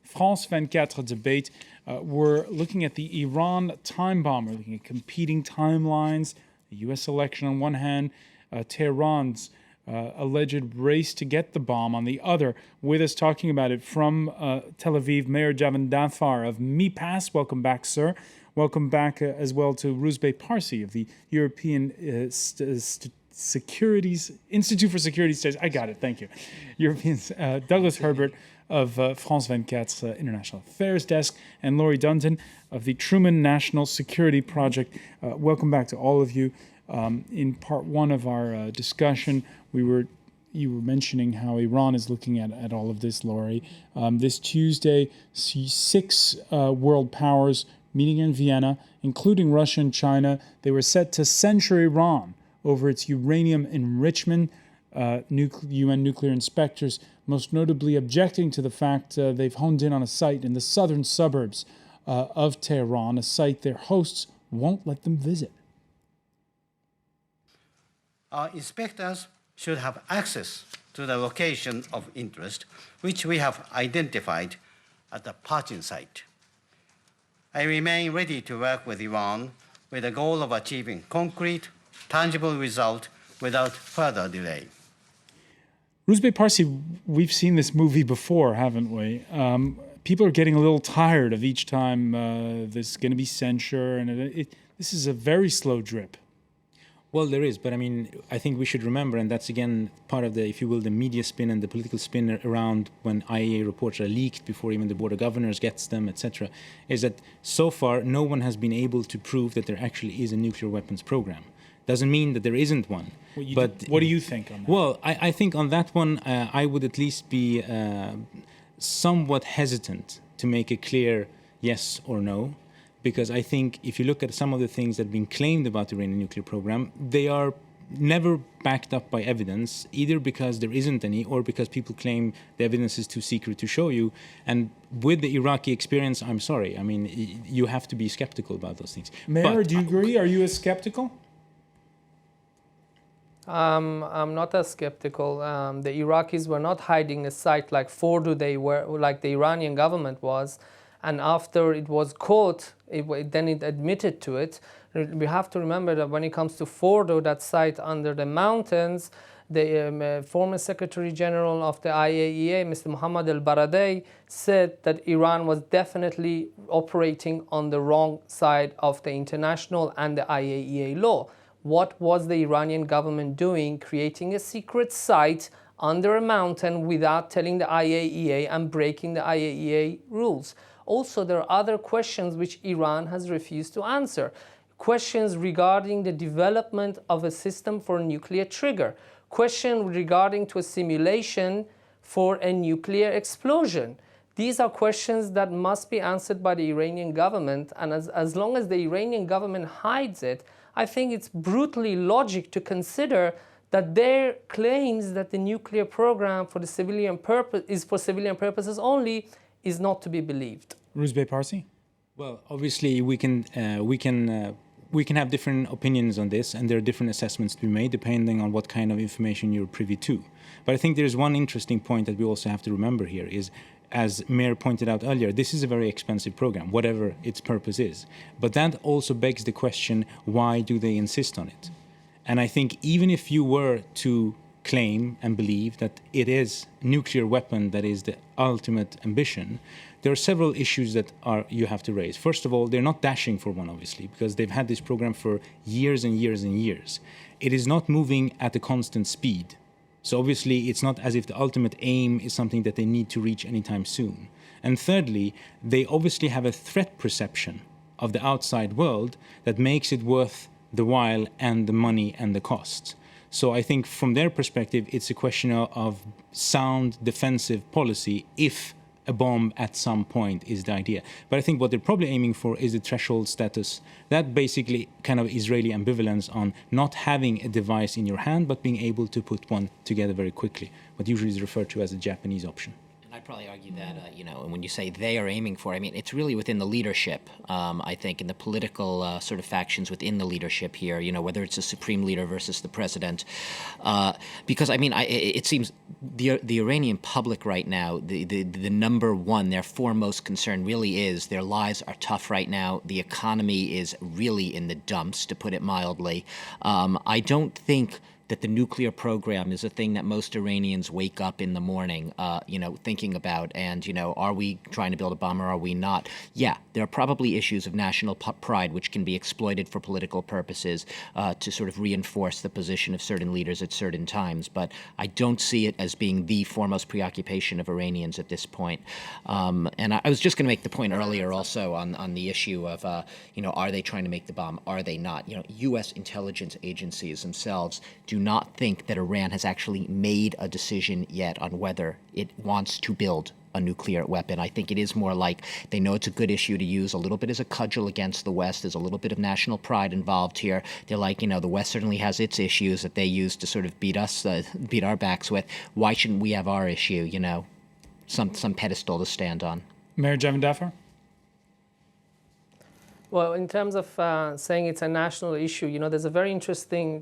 France 24 debate. We're looking at the Iran time bomb. We're looking at competing timelines, the U.S. election on one hand, Tehran's alleged race to get the bomb on the other. With us talking about it from Tel Aviv, Mayor Javan Dafar of MIPAS. Welcome back, sir. Welcome back as well to Rusbeh Parsi of the European Securities Institute for Security Studies. I got it. Thank you. European Douglas Herbert of France 24's International Affairs Desk, and Laurie Dunton of the Truman National Security Project. Welcome back to all of you. In part one of our discussion, you were mentioning how Iran is looking at all of this, Laurie. This Tuesday, six world powers meeting in Vienna, including Russia and China. They were set to censure Iran over its uranium enrichment. UN nuclear inspectors most notably objecting to the fact they've honed in on a site in the southern suburbs of Tehran, a site their hosts won't let them visit. Our inspectors should have access to the location of interest, which we have identified at the parting site. I remain ready to work with Iran with the goal of achieving concrete, tangible result without further delay. Rusbeh Parsi, we've seen this movie before, haven't we? People are getting a little tired of each time there's going to be censure, and this is a very slow drip. Well, there is, but I mean, I think we should remember, and that's again part of the, if you will, the media spin and the political spin around when IAEA reports are leaked before even the Board of Governors gets them, etc., is that so far no one has been able to prove that there actually is a nuclear weapons program. Doesn't mean that there isn't one. What do you think on that? Well, I think on that one, I would at least be somewhat hesitant to make a clear yes or no, because I think if you look at some of the things that have been claimed about the Iranian nuclear program, they are never backed up by evidence, either because there isn't any or because people claim the evidence is too secret to show you. And with the Iraqi experience, I'm sorry. I mean, you have to be skeptical about those things. Mayor, do you agree? Are you as skeptical? I'm not as skeptical. The Iraqis were not hiding a site like Fordo, they were like the Iranian government was, and after it was caught, then it admitted to it. We have to remember that when it comes to Fordo, that site under the mountains, the former Secretary General of the IAEA, Mr. Mohammad al-Baradei, said that Iran was definitely operating on the wrong side of the international and the IAEA law. What was the Iranian government doing, creating a secret site under a mountain without telling the IAEA and breaking the IAEA rules? Also, there are other questions which Iran has refused to answer. Questions regarding the development of a system for a nuclear trigger. Question regarding to a simulation for a nuclear explosion. These are questions that must be answered by the Iranian government, and as long as the Iranian government hides it, I think it's brutally logic to consider that their claims that the nuclear program for the civilian purpose is for civilian purposes only is not to be believed. Rusbeh Parsi? Well, obviously we can have different opinions on this, and there are different assessments to be made depending on what kind of information you're privy to. But I think there's one interesting point that we also have to remember here is, as Mayor pointed out earlier, this is a very expensive program, whatever its purpose is. But that also begs the question, why do they insist on it? And I think even if you were to claim and believe that it is a nuclear weapon that is the ultimate ambition, there are several issues that you have to raise. First of all, they're not dashing for one, obviously, because they've had this program for years and years and years. It is not moving at a constant speed. So obviously, it's not as if the ultimate aim is something that they need to reach anytime soon. And thirdly, they obviously have a threat perception of the outside world that makes it worth the while and the money and the cost. So I think from their perspective, it's a question of sound defensive policy if a bomb at some point is the idea. But I think what they're probably aiming for is the threshold status. That basically kind of Israeli ambivalence on not having a device in your hand, but being able to put one together very quickly. What usually is referred to as the Japanese option. I'd probably argue that, and when you say they are aiming for, I mean, it's really within the leadership, I think, and the political sort of factions within the leadership here, whether it's a supreme leader versus the president. Because, I mean, it seems the Iranian public right now, the number one, their foremost concern really is their lives are tough right now. The economy is really in the dumps, to put it mildly. I don't think that the nuclear program is a thing that most Iranians wake up in the morning, thinking about. And, are we trying to build a bomb or are we not? Yeah, there are probably issues of national pride which can be exploited for political purposes to sort of reinforce the position of certain leaders at certain times. But I don't see it as being the foremost preoccupation of Iranians at this point. And I was just going to make the point earlier also on the issue of, are they trying to make the bomb? Are they not? U.S. intelligence agencies themselves do not think that Iran has actually made a decision yet on whether it wants to build a nuclear weapon. I think it is more like they know it's a good issue to use a little bit as a cudgel against the West. There's a little bit of national pride involved here. They're like, the West certainly has its issues that they use to sort of beat our backs with. Why shouldn't we have our issue, some pedestal to stand on? Mayor Javandafar? Well, in terms of saying it's a national issue, there's a very interesting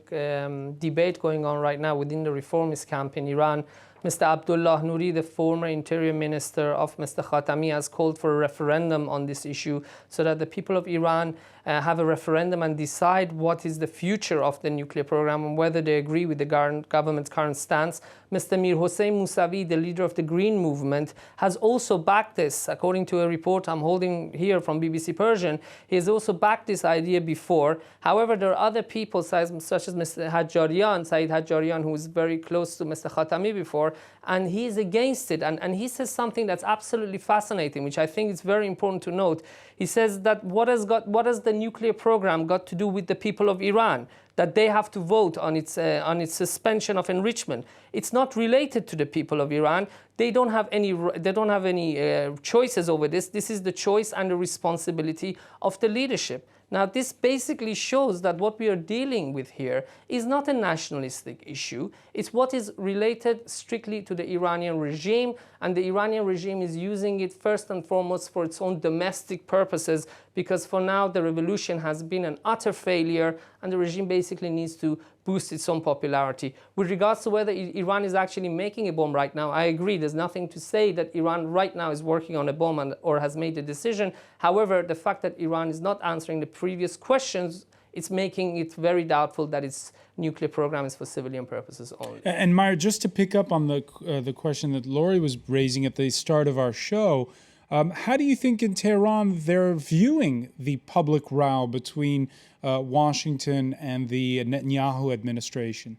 debate going on right now within the reformist camp in Iran. Mr. Abdullah Nouri, the former interior minister of Mr. Khatami, has called for a referendum on this issue so that the people of Iran have a referendum and decide what is the future of the nuclear program and whether they agree with the government's current stance. Mr. Mir Hossein Mousavi, the leader of the Green Movement, has also backed this. According to a report I'm holding here from BBC Persian, he has also backed this idea before. However, there are other people, such as Mr. Saeed Hajjarian, who was very close to Mr. Khatami before, and he is against it. And he says something that's absolutely fascinating, which I think is very important to note. He says that what has the nuclear program got to do with the people of Iran? That they have to vote on its suspension of enrichment. It's not related to the people of Iran. They don't have any choices over this. This is the choice and the responsibility of the leadership. Now, this basically shows that what we are dealing with here is not a nationalistic issue. It's what is related strictly to the Iranian regime, and the Iranian regime is using it first and foremost for its own domestic purposes, because for now the revolution has been an utter failure, and the regime basically needs to boost its own popularity. With regards to whether Iran is actually making a bomb right now, I agree. There's nothing to say that Iran right now is working on a bomb or has made a decision. However, the fact that Iran is not answering the previous questions, it's making it very doubtful that its nuclear program is for civilian purposes only. And Meyer, just to pick up on the question that Laurie was raising at the start of our show, how do you think in Tehran they're viewing the public row between Washington and the Netanyahu administration?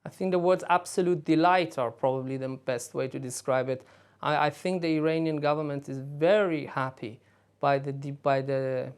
I think the words absolute delight are probably the best way to describe it. I think the Iranian government is very happy by the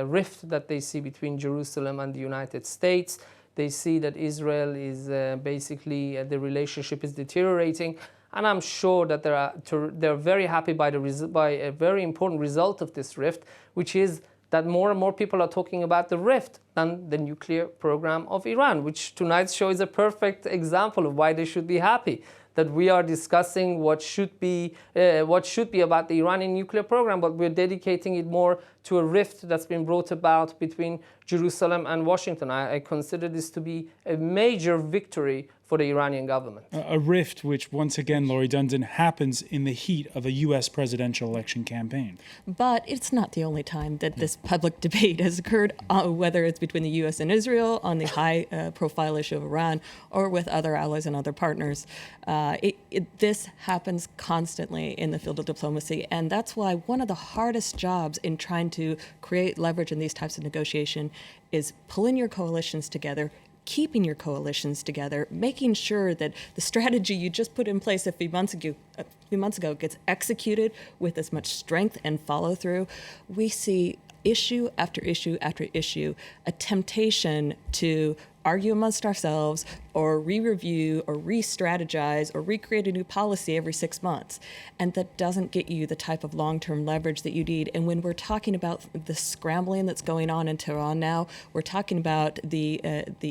rift that they see between Jerusalem and the United States. They see that Israel is basically, the relationship is deteriorating. And I'm sure that they're very happy by a very important result of this rift, which is that more and more people are talking about the rift than the nuclear program of Iran, which tonight's show is a perfect example of why they should be happy. That we are discussing what should be about the Iranian nuclear program, but we're dedicating it more to a rift that's been brought about between Jerusalem and Washington. I consider this to be a major victory for the Iranian government. A rift which, once again, Laurie Dundon, happens in the heat of a U.S. presidential election campaign. But it's not the only time that this public debate has occurred, whether it's between the U.S. and Israel on the high-profile issue of Iran or with other allies and other partners. This happens constantly in the field of diplomacy, and that's why one of the hardest jobs in trying to create leverage in these types of negotiation is pulling your coalitions together, keeping your coalitions together, making sure that the strategy you just put in place a few months ago gets executed with as much strength and follow through. We see issue after issue after issue, a temptation to argue amongst ourselves or re-review or re-strategize or recreate a new policy every 6 months. And that doesn't get you the type of long-term leverage that you need. And when we're talking about the scrambling that's going on in Tehran now, we're talking about the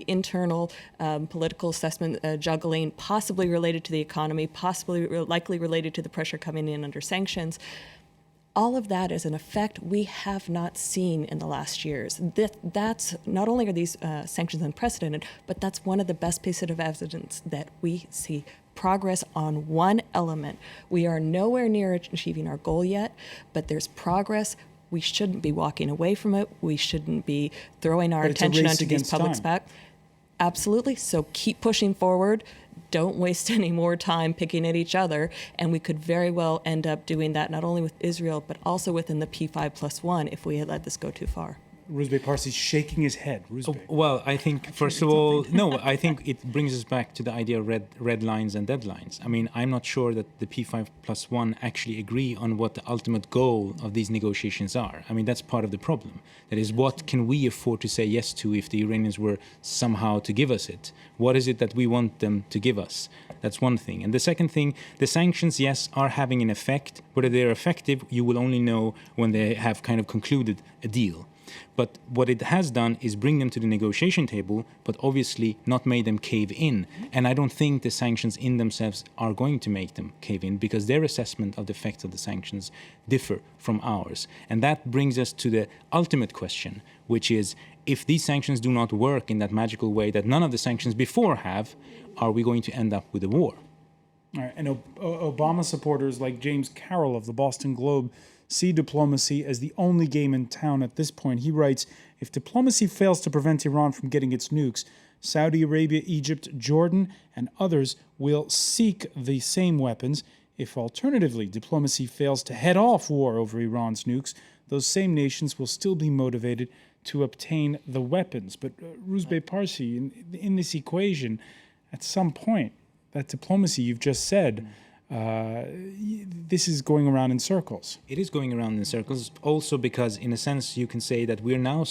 internal political assessment juggling, possibly related to the economy, possibly likely related to the pressure coming in under sanctions. All of that is an effect we have not seen in the last years. That's not only are these sanctions unprecedented, but that's one of the best pieces of evidence that we see progress on one element. We are nowhere near achieving our goal yet, but there's progress. We shouldn't be walking away from it. We shouldn't be throwing our attention onto these publics back. Absolutely. So keep pushing forward. Don't waste any more time picking at each other, and we could very well end up doing that not only with Israel, but also within the P5+1 if we had let this go too far. Rusbeh Parsi shaking his head. Well, I think, first of all, I think it brings us back to the idea of red lines and deadlines. I mean, I'm not sure that the P5+1 actually agree on what the ultimate goal of these negotiations are. I mean, that's part of the problem. That is, what can we afford to say yes to if the Iranians were somehow to give us it? What is it that we want them to give us? That's one thing. And the second thing, the sanctions, yes, are having an effect. Whether they're effective, you will only know when they have kind of concluded a deal. But what it has done is bring them to the negotiation table, but obviously not made them cave in. And I don't think the sanctions in themselves are going to make them cave in, because their assessment of the effects of the sanctions differ from ours. And that brings us to the ultimate question, which is, if these sanctions do not work in that magical way that none of the sanctions before have, are we going to end up with a war? All right. And Obama supporters like James Carroll of the Boston Globe see diplomacy as the only game in town at this point. He writes, if diplomacy fails to prevent Iran from getting its nukes, Saudi Arabia, Egypt, Jordan, and others will seek the same weapons. If alternatively diplomacy fails to head off war over Iran's nukes, those same nations will still be motivated to obtain the weapons. But Rusbeh Parsi, in this equation, at some point, that diplomacy you've just said, this is going around in circles. It is going around in circles, also because, in a sense, you can say that we're now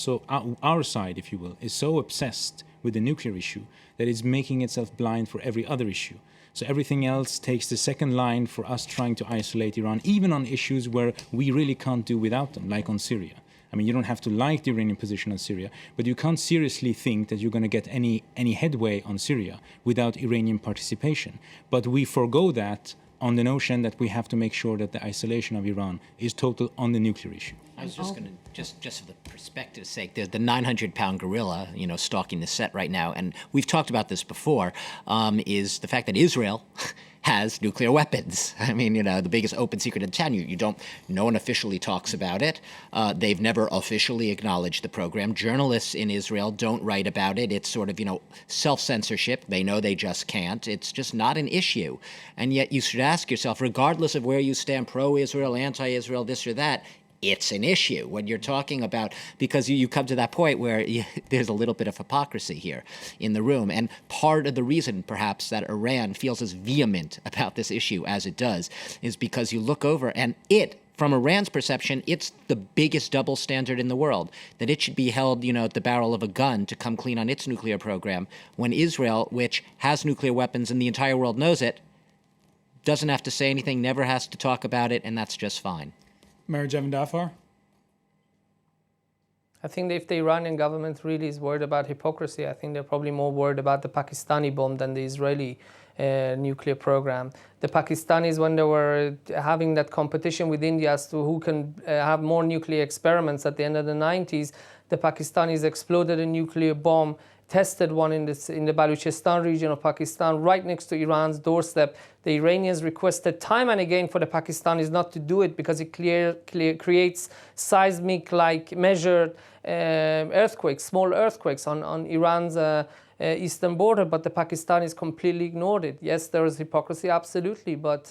our side, if you will, is so obsessed with the nuclear issue that it's making itself blind for every other issue. So everything else takes the second line for us trying to isolate Iran, even on issues where we really can't do without them, like on Syria. I mean, you don't have to like the Iranian position on Syria, but you can't seriously think that you're going to get any headway on Syria without Iranian participation. But we forego that on the notion that we have to make sure that the isolation of Iran is total on the nuclear issue. I was just going to, just for the perspective's sake, there's the 900-pound gorilla, stalking the set right now, and we've talked about this before, is the fact that Israel has nuclear weapons. I mean, the biggest open secret in town. No one officially talks about it. They've never officially acknowledged the program. Journalists in Israel don't write about it. It's sort of, self-censorship. They know they just can't. It's just not an issue. And yet you should ask yourself, regardless of where you stand, pro-Israel, anti-Israel, this or that, it's an issue when you're talking about, because you come to that point where there's a little bit of hypocrisy here in the room. And part of the reason, perhaps, that Iran feels as vehement about this issue as it does is because you look over and from Iran's perception, it's the biggest double standard in the world, that it should be held, at the barrel of a gun to come clean on its nuclear program, when Israel, which has nuclear weapons and the entire world knows it, doesn't have to say anything, never has to talk about it, and that's just fine. Mayor Javan Dafar? I think that if the Iranian government really is worried about hypocrisy, I think they're probably more worried about the Pakistani bomb than the Israeli nuclear program. The Pakistanis, when they were having that competition with India as to who can have more nuclear experiments at the end of the 90s, the Pakistanis exploded a nuclear bomb, tested one in the Balochistan region of Pakistan, right next to Iran's doorstep. The Iranians requested time and again for the Pakistanis not to do it because it creates seismic-like measured earthquakes, small earthquakes on Iran's eastern border, but the Pakistanis completely ignored it. Yes, there is hypocrisy, absolutely, but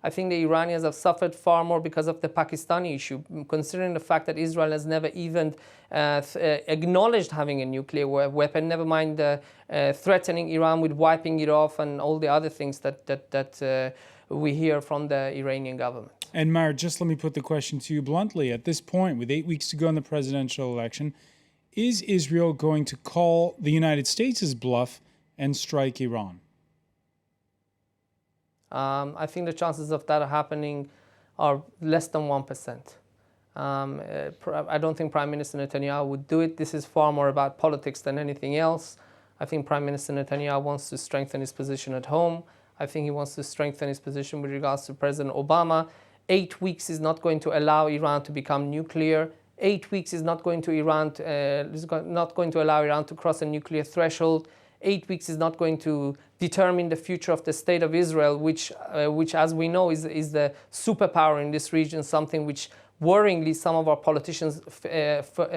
I think the Iranians have suffered far more because of the Pakistani issue, considering the fact that Israel has never even acknowledged having a nuclear weapon, never mind threatening Iran with wiping it off and all the other things that we hear from the Iranian government. And Mar, just let me put the question to you bluntly. At this point, with 8 weeks to go in the presidential election, Is Israel going to call the United States' bluff and strike Iran? I think the chances of that happening are less than 1%. I don't think Prime Minister Netanyahu would do it. This is far more about politics than anything else. I think Prime Minister Netanyahu wants to strengthen his position at home. I think he wants to strengthen his position with regards to President Obama. 8 weeks is not going to allow Iran to become nuclear. 8 weeks is not going to allow Iran to cross a nuclear threshold. 8 weeks is not going to determine the future of the state of Israel, which as we know, is the superpower in this region, something which worryingly some of our politicians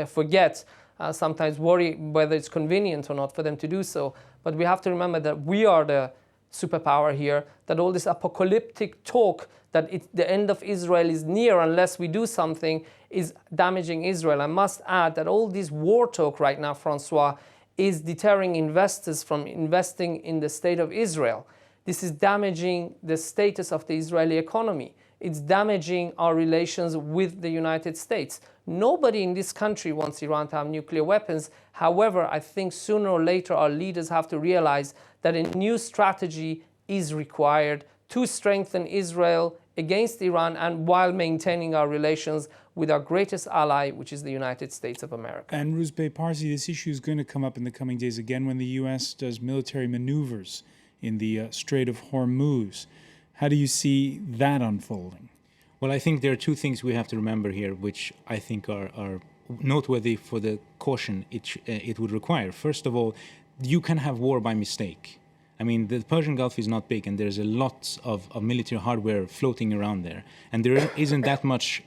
forget, sometimes worry whether it's convenient or not for them to do so. But we have to remember that we are the superpower here, that all this apocalyptic talk that the end of Israel is near unless we do something is damaging Israel. I must add that all this war talk right now, François, is deterring investors from investing in the state of Israel. This is damaging the status of the Israeli economy. It's damaging our relations with the United States. Nobody in this country wants Iran to have nuclear weapons. However, I think sooner or later our leaders have to realize that a new strategy is required to strengthen Israel against Iran and while maintaining our relations with our greatest ally, which is the United States of America. And Ruzbeh Parsi, this issue is going to come up in the coming days again when the U.S. does military maneuvers in the Strait of Hormuz. How do you see that unfolding? Well, I think there are two things we have to remember here, which I think are noteworthy for the caution it would require. First of all, you can have war by mistake. I mean, the Persian Gulf is not big, and there's a lot of military hardware floating around there. And there isn't that much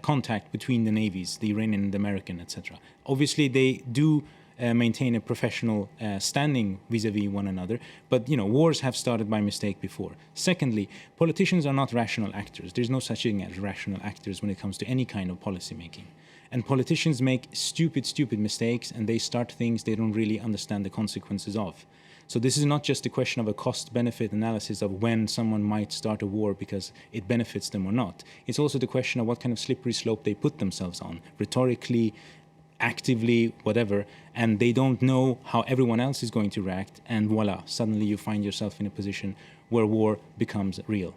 contact between the navies, the Iranian and the American, etc. Obviously, they do maintain a professional standing vis-a-vis one another. But, wars have started by mistake before. Secondly, politicians are not rational actors. There's no such thing as rational actors when it comes to any kind of policy making. And politicians make stupid mistakes, and they start things they don't really understand the consequences of. So this is not just a question of a cost-benefit analysis of when someone might start a war because it benefits them or not. It's also the question of what kind of slippery slope they put themselves on, rhetorically, actively, whatever, and they don't know how everyone else is going to react, and voila, suddenly you find yourself in a position where war becomes real.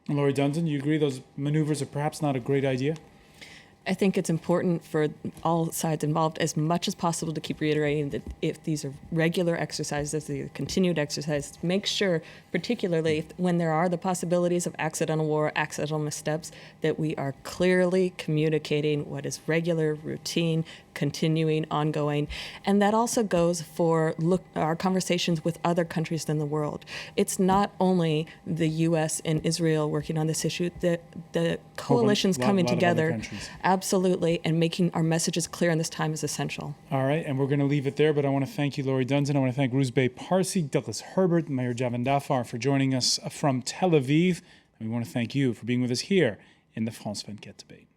Laurie Dunton, you agree those maneuvers are perhaps not a great idea? I think it's important for all sides involved as much as possible to keep reiterating that if these are regular exercises, the continued exercises, make sure, particularly when there are the possibilities of accidental war, accidental missteps, that we are clearly communicating what is regular, routine, continuing, ongoing. And that also goes for our conversations with other countries in the world. It's not only the U.S. and Israel working on this issue, the coalitions coming together. Absolutely, and making our messages clear in this time is essential. All right, and we're going to leave it there, but I want to thank you, Laurie Dunton. I want to thank Ruzbeh Parsi, Douglas Herbert, Mayor Javan Dafar for joining us from Tel Aviv. And we want to thank you for being with us here in the France 24 debate.